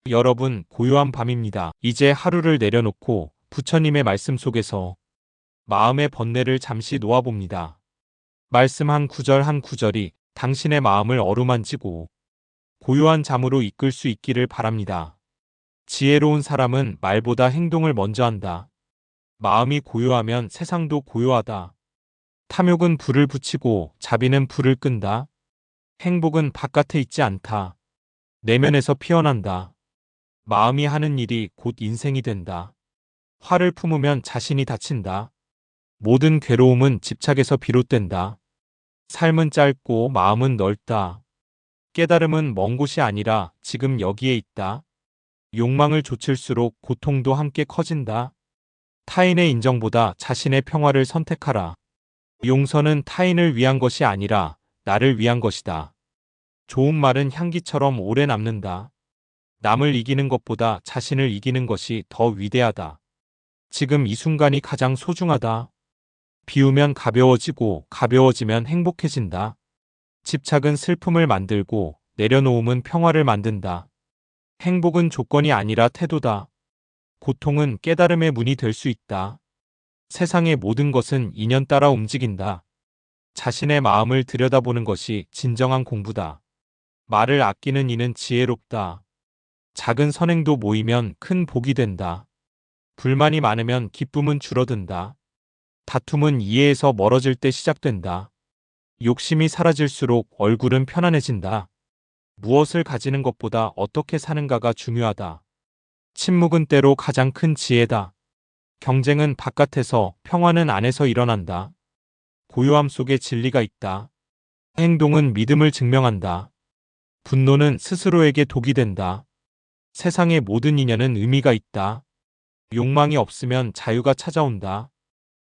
여러분, 고요한 밤입니다. 이제 하루를 내려놓고 부처님의 말씀 속에서 마음의 번뇌를 잠시 놓아봅니다. 말씀 한 구절 한 구절이 당신의 마음을 어루만지고 고요한 잠으로 이끌 수 있기를 바랍니다. 지혜로운 사람은 말보다 행동을 먼저 한다. 마음이 고요하면 세상도 고요하다. 탐욕은 불을 붙이고 자비는 불을 끈다. 행복은 바깥에 있지 않다. 내면에서 피어난다. 마음이 하는 일이 곧 인생이 된다. 화를 품으면 자신이 다친다. 모든 괴로움은 집착에서 비롯된다. 삶은 짧고 마음은 넓다. 깨달음은 먼 곳이 아니라 지금 여기에 있다. 욕망을 좇을수록 고통도 함께 커진다. 타인의 인정보다 자신의 평화를 선택하라. 용서는 타인을 위한 것이 아니라 나를 위한 것이다. 좋은 말은 향기처럼 오래 남는다. 남을 이기는 것보다 자신을 이기는 것이 더 위대하다. 지금 이 순간이 가장 소중하다. 비우면 가벼워지고 가벼워지면 행복해진다. 집착은 슬픔을 만들고 내려놓음은 평화를 만든다. 행복은 조건이 아니라 태도다. 고통은 깨달음의 문이 될 수 있다. 세상의 모든 것은 인연 따라 움직인다. 자신의 마음을 들여다보는 것이 진정한 공부다. 말을 아끼는 이는 지혜롭다. 작은 선행도 모이면 큰 복이 된다. 불만이 많으면 기쁨은 줄어든다. 다툼은 이해에서 멀어질 때 시작된다. 욕심이 사라질수록 얼굴은 편안해진다. 무엇을 가지는 것보다 어떻게 사는가가 중요하다. 침묵은 때로 가장 큰 지혜다. 경쟁은 바깥에서, 평화는 안에서 일어난다. 고요함 속에 진리가 있다. 행동은 믿음을 증명한다. 분노는 스스로에게 독이 된다. 세상의 모든 인연은 의미가 있다. 욕망이 없으면 자유가 찾아온다.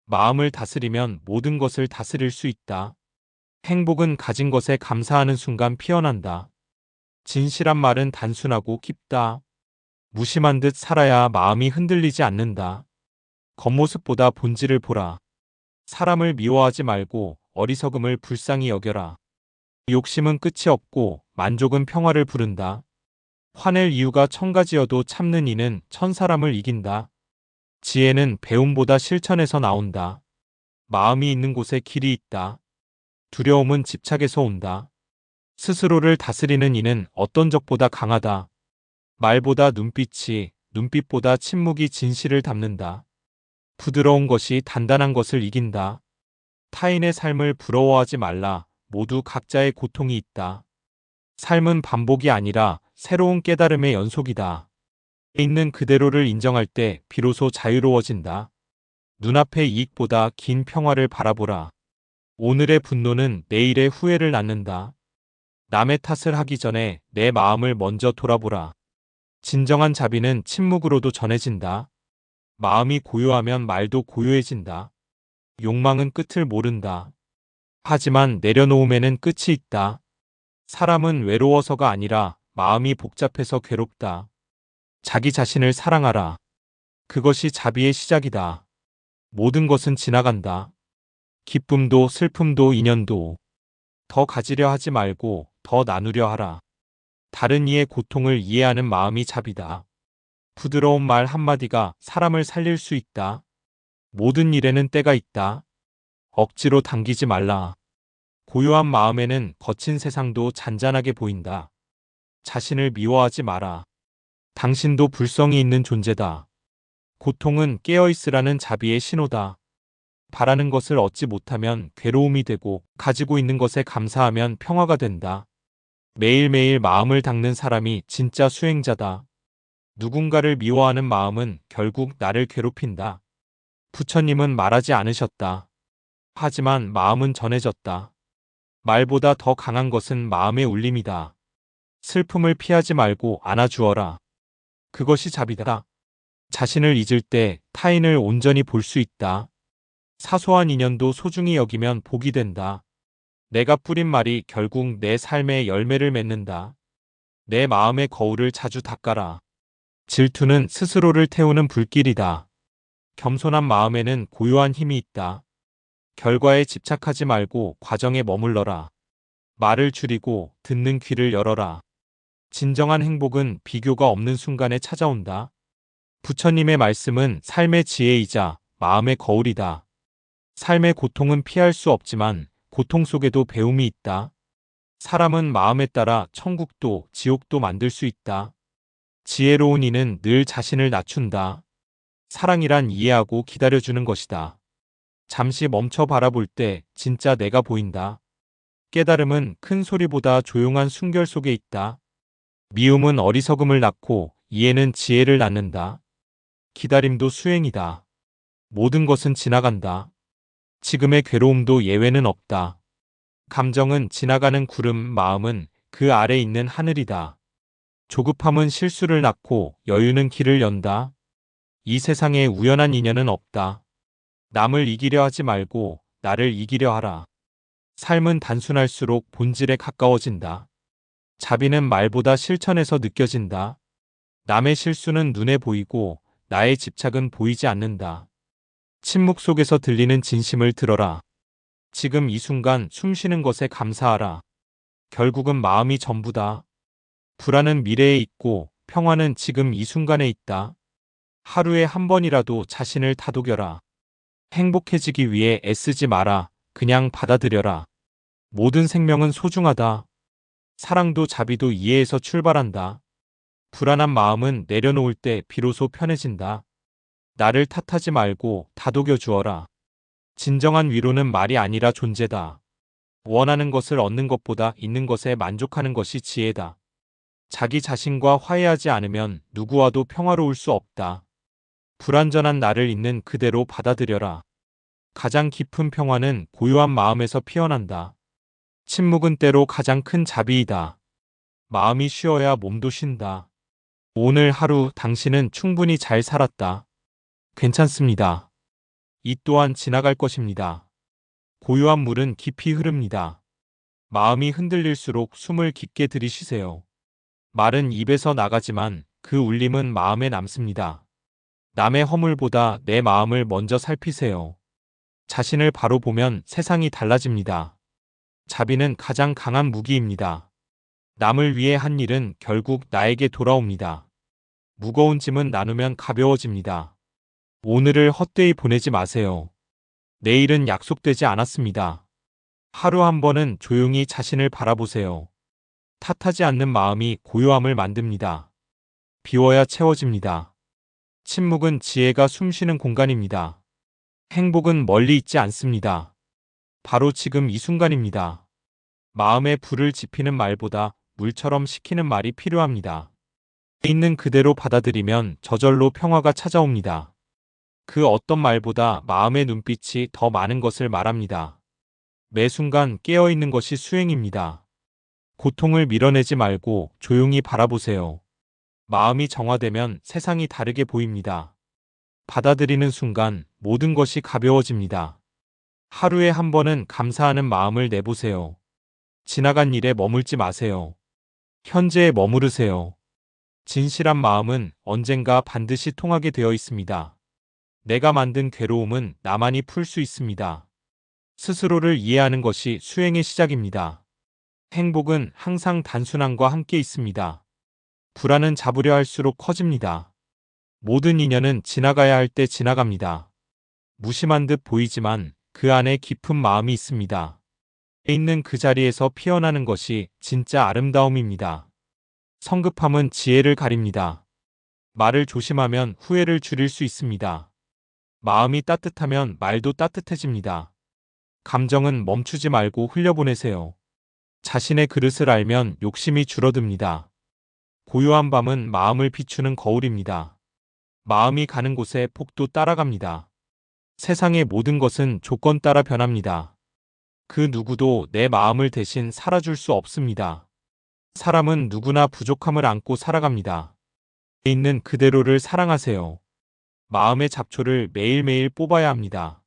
마음을 다스리면 모든 것을 다스릴 수 있다. 행복은 가진 것에 감사하는 순간 피어난다. 진실한 말은 단순하고 깊다. 무심한 듯 살아야 마음이 흔들리지 않는다. 겉모습보다 본질을 보라. 사람을 미워하지 말고 어리석음을 불쌍히 여겨라. 욕심은 끝이 없고 만족은 평화를 부른다. 화낼 이유가 천 가지여도 참는 이는 천 사람을 이긴다. 지혜는 배움보다 실천에서 나온다. 마음이 있는 곳에 길이 있다. 두려움은 집착에서 온다. 스스로를 다스리는 이는 어떤 적보다 강하다. 말보다 눈빛이, 눈빛보다 침묵이 진실을 담는다. 부드러운 것이 단단한 것을 이긴다. 타인의 삶을 부러워하지 말라. 모두 각자의 고통이 있다. 삶은 반복이 아니라 새로운 깨달음의 연속이다. 있는 그대로를 인정할 때 비로소 자유로워진다. 눈앞의 이익보다 긴 평화를 바라보라. 오늘의 분노는 내일의 후회를 낳는다. 남의 탓을 하기 전에 내 마음을 먼저 돌아보라. 진정한 자비는 침묵으로도 전해진다. 마음이 고요하면 말도 고요해진다. 욕망은 끝을 모른다. 하지만 내려놓음에는 끝이 있다. 사람은 외로워서가 아니라 마음이 복잡해서 괴롭다. 자기 자신을 사랑하라. 그것이 자비의 시작이다. 모든 것은 지나간다. 기쁨도 슬픔도 인연도. 더 가지려 하지 말고 더 나누려 하라. 다른 이의 고통을 이해하는 마음이 자비다. 부드러운 말 한마디가 사람을 살릴 수 있다. 모든 일에는 때가 있다. 억지로 당기지 말라. 고요한 마음에는 거친 세상도 잔잔하게 보인다. 자신을 미워하지 마라. 당신도 불성이 있는 존재다. 고통은 깨어있으라는 자비의 신호다. 바라는 것을 얻지 못하면 괴로움이 되고 가지고 있는 것에 감사하면 평화가 된다. 매일매일 마음을 닦는 사람이 진짜 수행자다. 누군가를 미워하는 마음은 결국 나를 괴롭힌다. 부처님은 말하지 않으셨다. 하지만 마음은 전해졌다. 말보다 더 강한 것은 마음의 울림이다. 슬픔을 피하지 말고 안아주어라. 그것이 자비다. 자신을 잊을 때 타인을 온전히 볼 수 있다. 사소한 인연도 소중히 여기면 복이 된다. 내가 뿌린 말이 결국 내 삶의 열매를 맺는다. 내 마음의 거울을 자주 닦아라. 질투는 스스로를 태우는 불길이다. 겸손한 마음에는 고요한 힘이 있다. 결과에 집착하지 말고 과정에 머물러라. 말을 줄이고 듣는 귀를 열어라. 진정한 행복은 비교가 없는 순간에 찾아온다. 부처님의 말씀은 삶의 지혜이자 마음의 거울이다. 삶의 고통은 피할 수 없지만 고통 속에도 배움이 있다. 사람은 마음에 따라 천국도 지옥도 만들 수 있다. 지혜로운 이는 늘 자신을 낮춘다. 사랑이란 이해하고 기다려주는 것이다. 잠시 멈춰 바라볼 때 진짜 내가 보인다. 깨달음은 큰 소리보다 조용한 숨결 속에 있다. 미움은 어리석음을 낳고 이해는 지혜를 낳는다. 기다림도 수행이다. 모든 것은 지나간다. 지금의 괴로움도 예외는 없다. 감정은 지나가는 구름, 마음은 그 아래 있는 하늘이다. 조급함은 실수를 낳고 여유는 길을 연다. 이 세상에 우연한 인연은 없다. 남을 이기려 하지 말고 나를 이기려 하라. 삶은 단순할수록 본질에 가까워진다. 자비는 말보다 실천에서 느껴진다. 남의 실수는 눈에 보이고 나의 집착은 보이지 않는다. 침묵 속에서 들리는 진심을 들어라. 지금 이 순간 숨 쉬는 것에 감사하라. 결국은 마음이 전부다. 불안은 미래에 있고 평화는 지금 이 순간에 있다. 하루에 한 번이라도 자신을 다독여라. 행복해지기 위해 애쓰지 마라. 그냥 받아들여라. 모든 생명은 소중하다. 사랑도 자비도 이해에서 출발한다. 불안한 마음은 내려놓을 때 비로소 편해진다. 나를 탓하지 말고 다독여 주어라. 진정한 위로는 말이 아니라 존재다. 원하는 것을 얻는 것보다 있는 것에 만족하는 것이 지혜다. 자기 자신과 화해하지 않으면 누구와도 평화로울 수 없다. 불완전한 나를 있는 그대로 받아들여라. 가장 깊은 평화는 고요한 마음에서 피어난다. 침묵은 때로 가장 큰 자비이다. 마음이 쉬어야 몸도 쉰다. 오늘 하루 당신은 충분히 잘 살았다. 괜찮습니다. 이 또한 지나갈 것입니다. 고요한 물은 깊이 흐릅니다. 마음이 흔들릴수록 숨을 깊게 들이쉬세요. 말은 입에서 나가지만 그 울림은 마음에 남습니다. 남의 허물보다 내 마음을 먼저 살피세요. 자신을 바로 보면 세상이 달라집니다. 자비는 가장 강한 무기입니다. 남을 위해 한 일은 결국 나에게 돌아옵니다. 무거운 짐은 나누면 가벼워집니다. 오늘을 헛되이 보내지 마세요. 내일은 약속되지 않았습니다. 하루 한 번은 조용히 자신을 바라보세요. 탓하지 않는 마음이 고요함을 만듭니다. 비워야 채워집니다. 침묵은 지혜가 숨쉬는 공간입니다. 행복은 멀리 있지 않습니다. 바로 지금 이 순간입니다. 마음에 불을 지피는 말보다 물처럼 식히는 말이 필요합니다. 있는 그대로 받아들이면 저절로 평화가 찾아옵니다. 그 어떤 말보다 마음의 눈빛이 더 많은 것을 말합니다. 매 순간 깨어있는 것이 수행입니다. 고통을 밀어내지 말고 조용히 바라보세요. 마음이 정화되면 세상이 다르게 보입니다. 받아들이는 순간 모든 것이 가벼워집니다. 하루에 한 번은 감사하는 마음을 내보세요. 지나간 일에 머물지 마세요. 현재에 머무르세요. 진실한 마음은 언젠가 반드시 통하게 되어 있습니다. 내가 만든 괴로움은 나만이 풀 수 있습니다. 스스로를 이해하는 것이 수행의 시작입니다. 행복은 항상 단순함과 함께 있습니다. 불안은 잡으려 할수록 커집니다. 모든 인연은 지나가야 할 때 지나갑니다. 무심한 듯 보이지만 그 안에 깊은 마음이 있습니다. 있는 그 자리에서 피어나는 것이 진짜 아름다움입니다. 성급함은 지혜를 가립니다. 말을 조심하면 후회를 줄일 수 있습니다. 마음이 따뜻하면 말도 따뜻해집니다. 감정은 멈추지 말고 흘려보내세요. 자신의 그릇을 알면 욕심이 줄어듭니다. 고요한 밤은 마음을 비추는 거울입니다. 마음이 가는 곳에 폭도 따라갑니다. 세상의 모든 것은 조건 따라 변합니다. 그 누구도 내 마음을 대신 살아줄 수 없습니다. 사람은 누구나 부족함을 안고 살아갑니다. 있는 그대로를 사랑하세요. 마음의 잡초를 매일매일 뽑아야 합니다.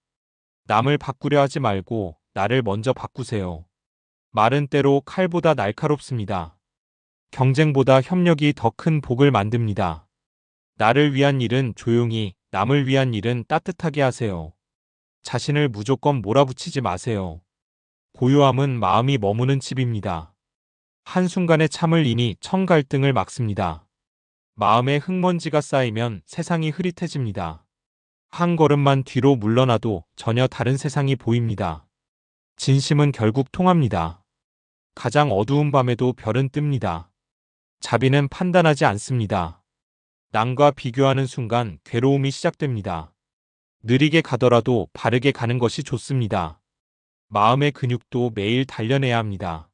남을 바꾸려 하지 말고 나를 먼저 바꾸세요. 말은 때로 칼보다 날카롭습니다. 경쟁보다 협력이 더 큰 복을 만듭니다. 나를 위한 일은 조용히, 남을 위한 일은 따뜻하게 하세요. 자신을 무조건 몰아붙이지 마세요. 고요함은 마음이 머무는 집입니다. 한순간의 참을 인이 청 갈등을 막습니다. 마음에 흙먼지가 쌓이면 세상이 흐릿해집니다. 한 걸음만 뒤로 물러나도 전혀 다른 세상이 보입니다. 진심은 결국 통합니다. 가장 어두운 밤에도 별은 뜹니다. 자비는 판단하지 않습니다. 남과 비교하는 순간 괴로움이 시작됩니다. 느리게 가더라도 바르게 가는 것이 좋습니다. 마음의 근육도 매일 단련해야 합니다.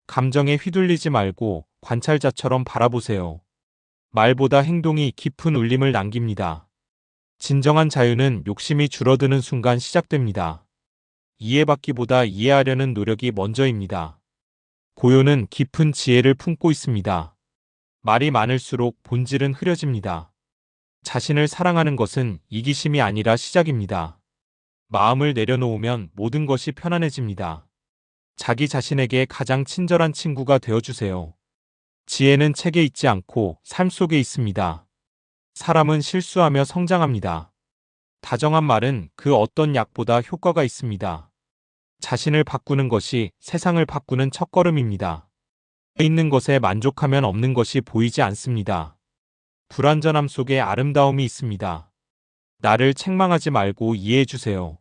감정에 휘둘리지 말고 관찰자처럼 바라보세요. 말보다 행동이 깊은 울림을 남깁니다. 진정한 자유는 욕심이 줄어드는 순간 시작됩니다. 이해받기보다 이해하려는 노력이 먼저입니다. 고요는 깊은 지혜를 품고 있습니다. 말이 많을수록 본질은 흐려집니다. 자신을 사랑하는 것은 이기심이 아니라 시작입니다. 마음을 내려놓으면 모든 것이 편안해집니다. 자기 자신에게 가장 친절한 친구가 되어주세요. 지혜는 책에 있지 않고 삶 속에 있습니다. 사람은 실수하며 성장합니다. 다정한 말은 그 어떤 약보다 효과가 있습니다. 자신을 바꾸는 것이 세상을 바꾸는 첫걸음입니다. 있는 것에 만족하면 없는 것이 보이지 않습니다. 불완전함 속에 아름다움이 있습니다. 나를 책망하지 말고 이해해 주세요.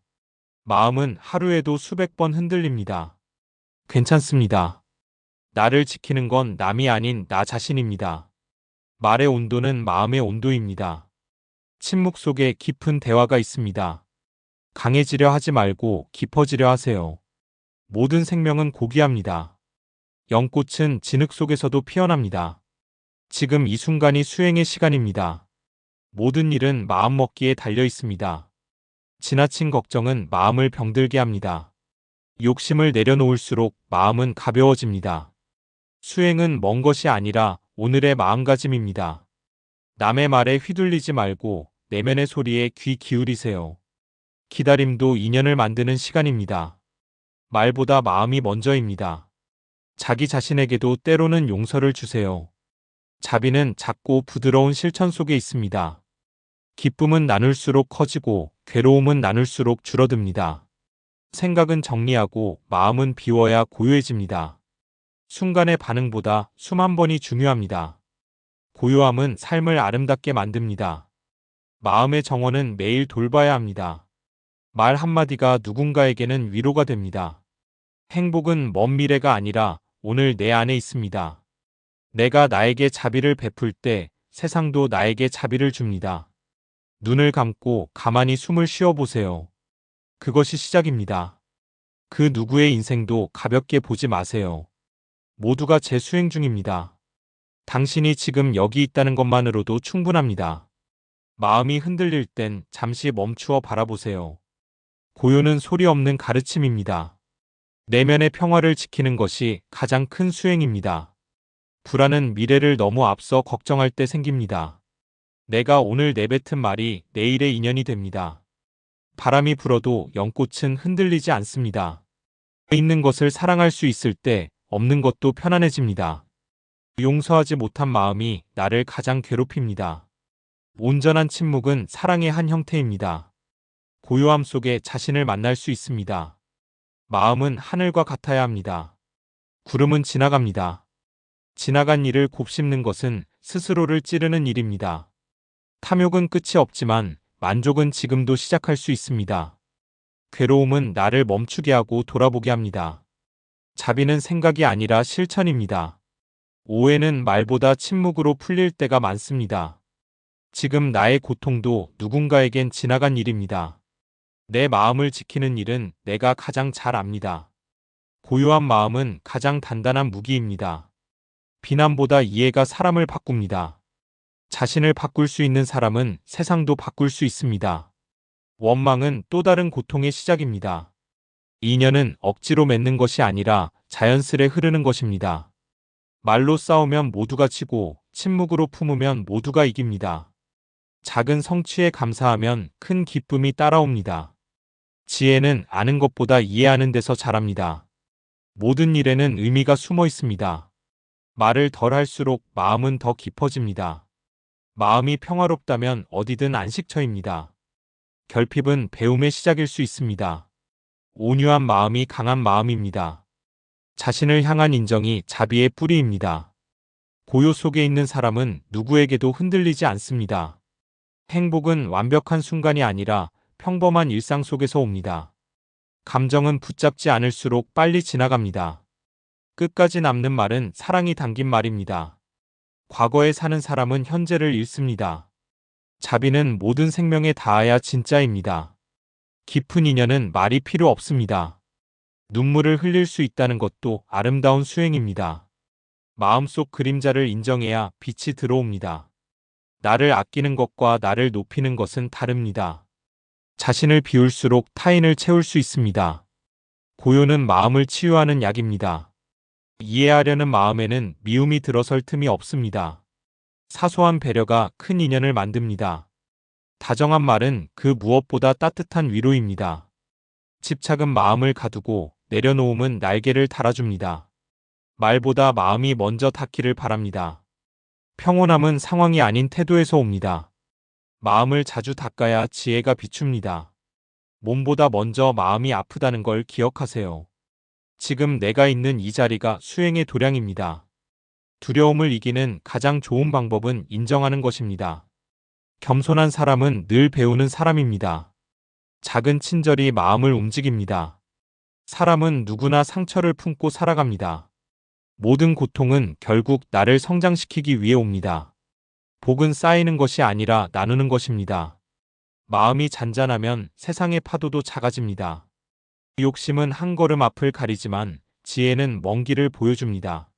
마음은 하루에도 수백 번 흔들립니다. 괜찮습니다. 나를 지키는 건 남이 아닌 나 자신입니다. 말의 온도는 마음의 온도입니다. 침묵 속에 깊은 대화가 있습니다. 강해지려 하지 말고 깊어지려 하세요. 모든 생명은 고귀합니다. 연꽃은 진흙 속에서도 피어납니다. 지금 이 순간이 수행의 시간입니다. 모든 일은 마음먹기에 달려 있습니다. 지나친 걱정은 마음을 병들게 합니다. 욕심을 내려놓을수록 마음은 가벼워집니다. 수행은 먼 것이 아니라 오늘의 마음가짐입니다. 남의 말에 휘둘리지 말고 내면의 소리에 귀 기울이세요. 기다림도 인연을 만드는 시간입니다. 말보다 마음이 먼저입니다. 자기 자신에게도 때로는 용서를 주세요. 자비는 작고 부드러운 실천 속에 있습니다. 기쁨은 나눌수록 커지고 괴로움은 나눌수록 줄어듭니다. 생각은 정리하고 마음은 비워야 고요해집니다. 순간의 반응보다 숨 한 번이 중요합니다. 고요함은 삶을 아름답게 만듭니다. 마음의 정원은 매일 돌봐야 합니다. 말 한마디가 누군가에게는 위로가 됩니다. 행복은 먼 미래가 아니라 오늘 내 안에 있습니다. 내가 나에게 자비를 베풀 때 세상도 나에게 자비를 줍니다. 눈을 감고 가만히 숨을 쉬어보세요. 그것이 시작입니다. 그 누구의 인생도 가볍게 보지 마세요. 모두가 재수행 중입니다. 당신이 지금 여기 있다는 것만으로도 충분합니다. 마음이 흔들릴 땐 잠시 멈추어 바라보세요. 고요는 소리 없는 가르침입니다. 내면의 평화를 지키는 것이 가장 큰 수행입니다. 불안은 미래를 너무 앞서 걱정할 때 생깁니다. 내가 오늘 내뱉은 말이 내일의 인연이 됩니다. 바람이 불어도 연꽃은 흔들리지 않습니다. 있는 것을 사랑할 수 있을 때 없는 것도 편안해집니다. 용서하지 못한 마음이 나를 가장 괴롭힙니다. 온전한 침묵은 사랑의 한 형태입니다. 고요함 속에 자신을 만날 수 있습니다. 마음은 하늘과 같아야 합니다. 구름은 지나갑니다. 지나간 일을 곱씹는 것은 스스로를 찌르는 일입니다. 탐욕은 끝이 없지만 만족은 지금도 시작할 수 있습니다. 괴로움은 나를 멈추게 하고 돌아보게 합니다. 자비는 생각이 아니라 실천입니다. 오해는 말보다 침묵으로 풀릴 때가 많습니다. 지금 나의 고통도 누군가에겐 지나간 일입니다. 내 마음을 지키는 일은 내가 가장 잘 압니다. 고요한 마음은 가장 단단한 무기입니다. 비난보다 이해가 사람을 바꿉니다. 자신을 바꿀 수 있는 사람은 세상도 바꿀 수 있습니다. 원망은 또 다른 고통의 시작입니다. 인연은 억지로 맺는 것이 아니라 자연스레 흐르는 것입니다. 말로 싸우면 모두가 지고 침묵으로 품으면 모두가 이깁니다. 작은 성취에 감사하면 큰 기쁨이 따라옵니다. 지혜는 아는 것보다 이해하는 데서 자랍니다. 모든 일에는 의미가 숨어 있습니다. 말을 덜 할수록 마음은 더 깊어집니다. 마음이 평화롭다면 어디든 안식처입니다. 결핍은 배움의 시작일 수 있습니다. 온유한 마음이 강한 마음입니다. 자신을 향한 인정이 자비의 뿌리입니다. 고요 속에 있는 사람은 누구에게도 흔들리지 않습니다. 행복은 완벽한 순간이 아니라 평범한 일상 속에서 옵니다. 감정은 붙잡지 않을수록 빨리 지나갑니다. 끝까지 남는 말은 사랑이 담긴 말입니다. 과거에 사는 사람은 현재를 잃습니다. 자비는 모든 생명에 닿아야 진짜입니다. 깊은 인연은 말이 필요 없습니다. 눈물을 흘릴 수 있다는 것도 아름다운 수행입니다. 마음속 그림자를 인정해야 빛이 들어옵니다. 나를 아끼는 것과 나를 높이는 것은 다릅니다. 자신을 비울수록 타인을 채울 수 있습니다. 고요는 마음을 치유하는 약입니다. 이해하려는 마음에는 미움이 들어설 틈이 없습니다. 사소한 배려가 큰 인연을 만듭니다. 다정한 말은 그 무엇보다 따뜻한 위로입니다. 집착은 마음을 가두고 내려놓음은 날개를 달아줍니다. 말보다 마음이 먼저 닿기를 바랍니다. 평온함은 상황이 아닌 태도에서 옵니다. 마음을 자주 닦아야 지혜가 비춥니다. 몸보다 먼저 마음이 아프다는 걸 기억하세요. 지금 내가 있는 이 자리가 수행의 도량입니다. 두려움을 이기는 가장 좋은 방법은 인정하는 것입니다. 겸손한 사람은 늘 배우는 사람입니다. 작은 친절이 마음을 움직입니다. 사람은 누구나 상처를 품고 살아갑니다. 모든 고통은 결국 나를 성장시키기 위해 옵니다. 복은 쌓이는 것이 아니라 나누는 것입니다. 마음이 잔잔하면 세상의 파도도 작아집니다. 욕심은 한 걸음 앞을 가리지만 지혜는 먼 길을 보여줍니다.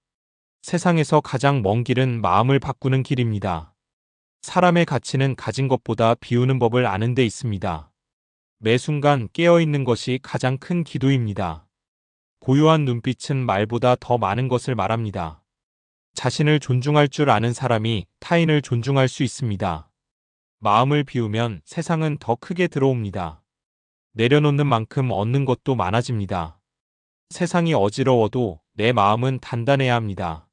세상에서 가장 먼 길은 마음을 바꾸는 길입니다. 사람의 가치는 가진 것보다 비우는 법을 아는 데 있습니다. 매 순간 깨어있는 것이 가장 큰 기도입니다. 고요한 눈빛은 말보다 더 많은 것을 말합니다. 자신을 존중할 줄 아는 사람이 타인을 존중할 수 있습니다. 마음을 비우면 세상은 더 크게 들어옵니다. 내려놓는 만큼 얻는 것도 많아집니다. 세상이 어지러워도 내 마음은 단단해야 합니다.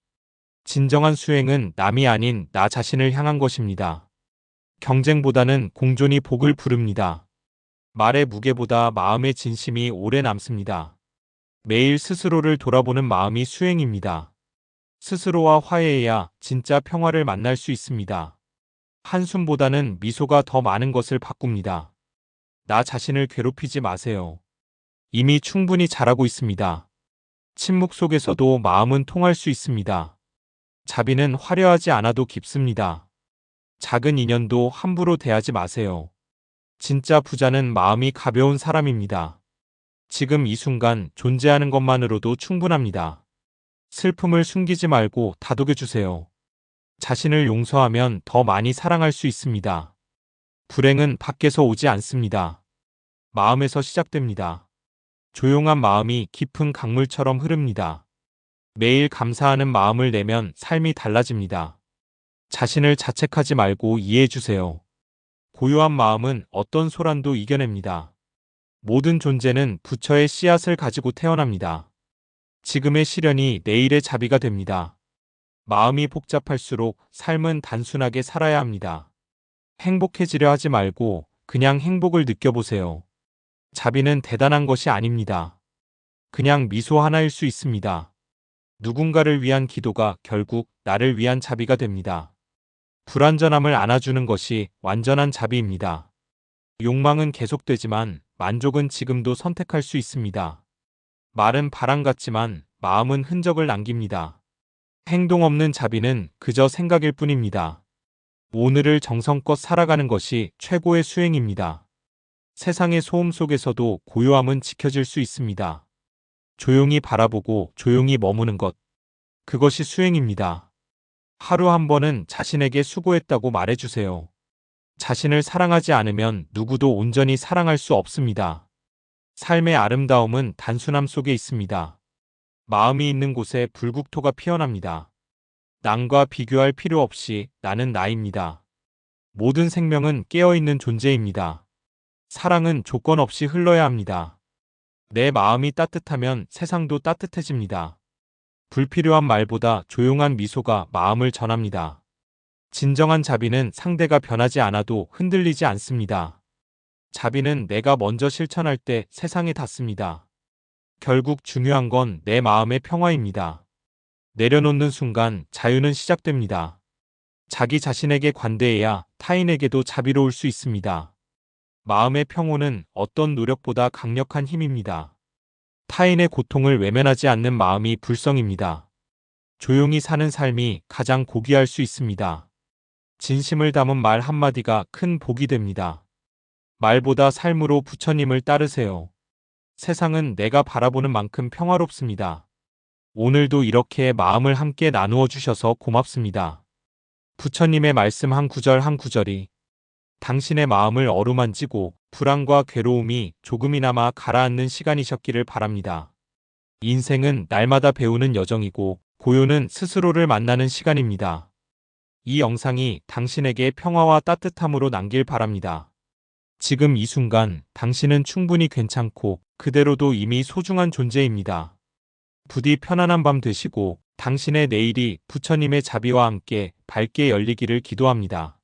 진정한 수행은 남이 아닌 나 자신을 향한 것입니다. 경쟁보다는 공존이 복을 부릅니다. 말의 무게보다 마음의 진심이 오래 남습니다. 매일 스스로를 돌아보는 마음이 수행입니다. 스스로와 화해해야 진짜 평화를 만날 수 있습니다. 한숨보다는 미소가 더 많은 것을 바꿉니다. 나 자신을 괴롭히지 마세요. 이미 충분히 잘하고 있습니다. 침묵 속에서도 마음은 통할 수 있습니다. 자비는 화려하지 않아도 깊습니다. 작은 인연도 함부로 대하지 마세요. 진짜 부자는 마음이 가벼운 사람입니다. 지금 이 순간 존재하는 것만으로도 충분합니다. 슬픔을 숨기지 말고 다독여주세요. 자신을 용서하면 더 많이 사랑할 수 있습니다. 불행은 밖에서 오지 않습니다. 마음에서 시작됩니다. 조용한 마음이 깊은 강물처럼 흐릅니다. 매일 감사하는 마음을 내면 삶이 달라집니다. 자신을 자책하지 말고 이해해주세요. 고요한 마음은 어떤 소란도 이겨냅니다. 모든 존재는 부처의 씨앗을 가지고 태어납니다. 지금의 시련이 내일의 자비가 됩니다. 마음이 복잡할수록 삶은 단순하게 살아야 합니다. 행복해지려 하지 말고 그냥 행복을 느껴보세요. 자비는 대단한 것이 아닙니다. 그냥 미소 하나일 수 있습니다. 누군가를 위한 기도가 결국 나를 위한 자비가 됩니다. 불완전함을 안아주는 것이 완전한 자비입니다. 욕망은 계속되지만 만족은 지금도 선택할 수 있습니다. 말은 바람 같지만 마음은 흔적을 남깁니다. 행동 없는 자비는 그저 생각일 뿐입니다. 오늘을 정성껏 살아가는 것이 최고의 수행입니다. 세상의 소음 속에서도 고요함은 지켜질 수 있습니다. 조용히 바라보고 조용히 머무는 것. 그것이 수행입니다. 하루 한 번은 자신에게 수고했다고 말해주세요. 자신을 사랑하지 않으면 누구도 온전히 사랑할 수 없습니다. 삶의 아름다움은 단순함 속에 있습니다. 마음이 있는 곳에 불국토가 피어납니다. 남과 비교할 필요 없이 나는 나입니다. 모든 생명은 깨어있는 존재입니다. 사랑은 조건 없이 흘러야 합니다. 내 마음이 따뜻하면 세상도 따뜻해집니다. 불필요한 말보다 조용한 미소가 마음을 전합니다. 진정한 자비는 상대가 변하지 않아도 흔들리지 않습니다. 자비는 내가 먼저 실천할 때 세상에 닿습니다. 결국 중요한 건 내 마음의 평화입니다. 내려놓는 순간 자유는 시작됩니다. 자기 자신에게 관대해야 타인에게도 자비로울 수 있습니다. 마음의 평온은 어떤 노력보다 강력한 힘입니다. 타인의 고통을 외면하지 않는 마음이 불성입니다. 조용히 사는 삶이 가장 고귀할 수 있습니다. 진심을 담은 말 한마디가 큰 복이 됩니다. 말보다 삶으로 부처님을 따르세요. 세상은 내가 바라보는 만큼 평화롭습니다. 오늘도 이렇게 마음을 함께 나누어 주셔서 고맙습니다. 부처님의 말씀 한 구절 한 구절이 당신의 마음을 어루만지고 불안과 괴로움이 조금이나마 가라앉는 시간이셨기를 바랍니다. 인생은 날마다 배우는 여정이고 고요는 스스로를 만나는 시간입니다. 이 영상이 당신에게 평화와 따뜻함으로 남길 바랍니다. 지금 이 순간 당신은 충분히 괜찮고 그대로도 이미 소중한 존재입니다. 부디 편안한 밤 되시고 당신의 내일이 부처님의 자비와 함께 밝게 열리기를 기도합니다.